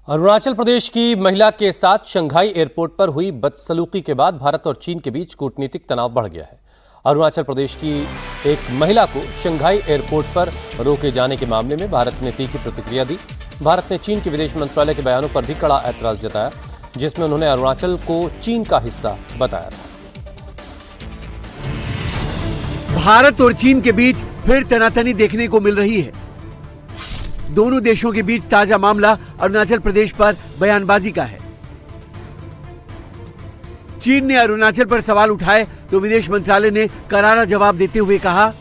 अरुणाचल प्रदेश की महिला के साथ शंघाई एयरपोर्ट पर हुई बदसलूकी के बाद भारत और चीन के बीच कूटनीतिक तनाव बढ़ गया है। अरुणाचल प्रदेश की एक महिला को शंघाई एयरपोर्ट पर रोके जाने के मामले में भारत ने तीखी प्रतिक्रिया दी। भारत ने चीन के विदेश मंत्रालय के बयानों पर भी कड़ा ऐतराज जताया, जिसमें उन्होंने अरुणाचल को चीन का हिस्सा बताया था। भारत और चीन के बीच फिर तनातनी देखने को मिल रही है। दोनों देशों के बीच ताजा मामला अरुणाचल प्रदेश पर बयानबाजी का है। चीन ने अरुणाचल पर सवाल उठाए तो विदेश मंत्रालय ने करारा जवाब देते हुए कहा,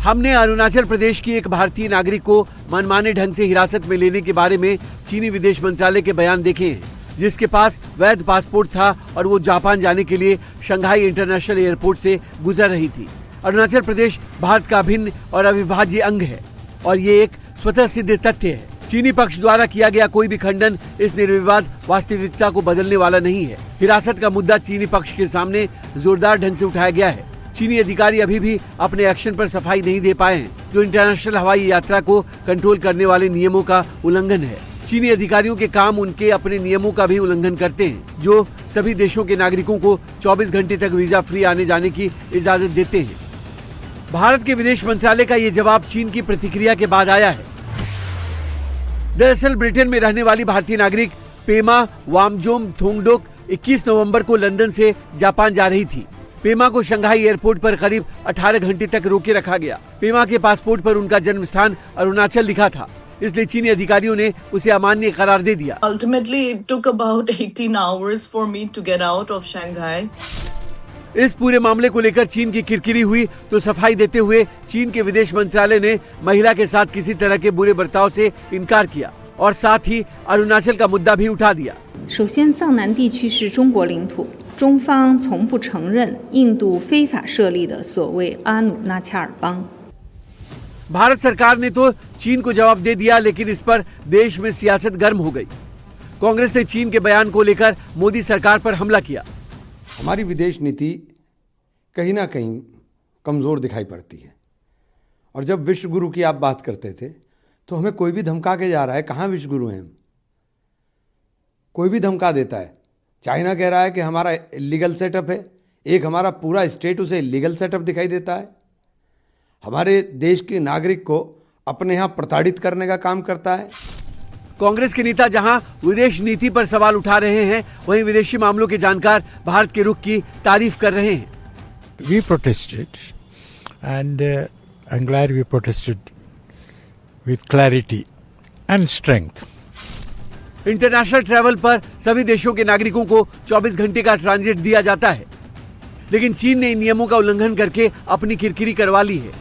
हमने अरुणाचल प्रदेश की एक भारतीय नागरिक को मनमाने ढंग से हिरासत में लेने के बारे में चीनी विदेश मंत्रालय के बयान देखे हैं, जिसके पास वैध पासपोर्ट था और वो जापान जाने के लिए शंघाई इंटरनेशनल एयरपोर्ट से गुजर रही थी। अरुणाचल प्रदेश भारत का अभिन्न और अविभाज्य अंग है और ये एक स्वतः सिद्ध तथ्य है। चीनी पक्ष द्वारा किया गया कोई भी खंडन इस निर्विवाद वास्तविकता को बदलने वाला नहीं है। हिरासत का मुद्दा चीनी पक्ष के सामने जोरदार ढंग से उठाया गया है। चीनी अधिकारी अभी भी अपने एक्शन पर सफाई नहीं दे पाए हैं, जो इंटरनेशनल हवाई यात्रा को कंट्रोल करने वाले नियमों का उल्लंघन है। चीनी अधिकारियों के काम उनके अपने नियमों का भी उल्लंघन करते हैं, जो सभी देशों के नागरिकों को 24 घंटे तक वीजा फ्री आने जाने की इजाजत देते हैं। भारत के विदेश मंत्रालय का ये जवाब चीन की प्रतिक्रिया के बाद आया है। दरअसल ब्रिटेन में रहने वाली भारतीय नागरिक पेमा वामजोम थोंगडोक 21 नवंबर को लंदन से जापान जा रही थी। पेमा को शंघाई एयरपोर्ट पर करीब 18 घंटे तक रोके रखा गया। पेमा के पासपोर्ट पर उनका जन्म स्थान अरुणाचल लिखा था, इसलिए चीनी अधिकारियों ने उसे अमान्य करार दे दिया। Ultimately, it took about 18 hours for me to get out of Shanghai. इस पूरे मामले को लेकर चीन की किरकिरी हुई तो सफाई देते हुए चीन के विदेश मंत्रालय ने महिला के साथ किसी तरह के बुरे बर्ताव से इनकार किया और साथ ही अरुणाचल का मुद्दा भी उठा दिया। 首先，藏南地区是中国领土，中方从不承认印度非法设立的所谓阿努纳恰尔邦。 भारत सरकार ने तो चीन को जवाब दे दिया, लेकिन इस पर देश में सियासत गर्म हो गई। कांग्रेस ने चीन के बयान को लेकर मोदी सरकार पर हमला किया। हमारी विदेश नीति कहीं ना कहीं कमज़ोर दिखाई पड़ती है और जब विश्व गुरु की आप बात करते थे तो हमें कोई भी धमका के जा रहा है। कहाँ विश्व गुरु हैं हम? कोई भी धमका देता है। चाइना कह रहा है कि हमारा इलीगल सेटअप है, एक हमारा पूरा स्टेट उसे इलीगल सेटअप दिखाई देता है। हमारे देश के नागरिक को अपने यहाँ प्रताड़ित करने का काम करता है। कांग्रेस के नेता जहां विदेश नीति पर सवाल उठा रहे हैं, वहीं विदेशी मामलों के जानकार भारत के रुख की तारीफ कर रहे हैं। We protested and I'm glad we protested with clarity and strength. International travel पर सभी देशों के नागरिकों को 24 घंटे का ट्रांजिट दिया जाता है, लेकिन चीन ने इन नियमों का उल्लंघन करके अपनी किरकिरी करवा ली है।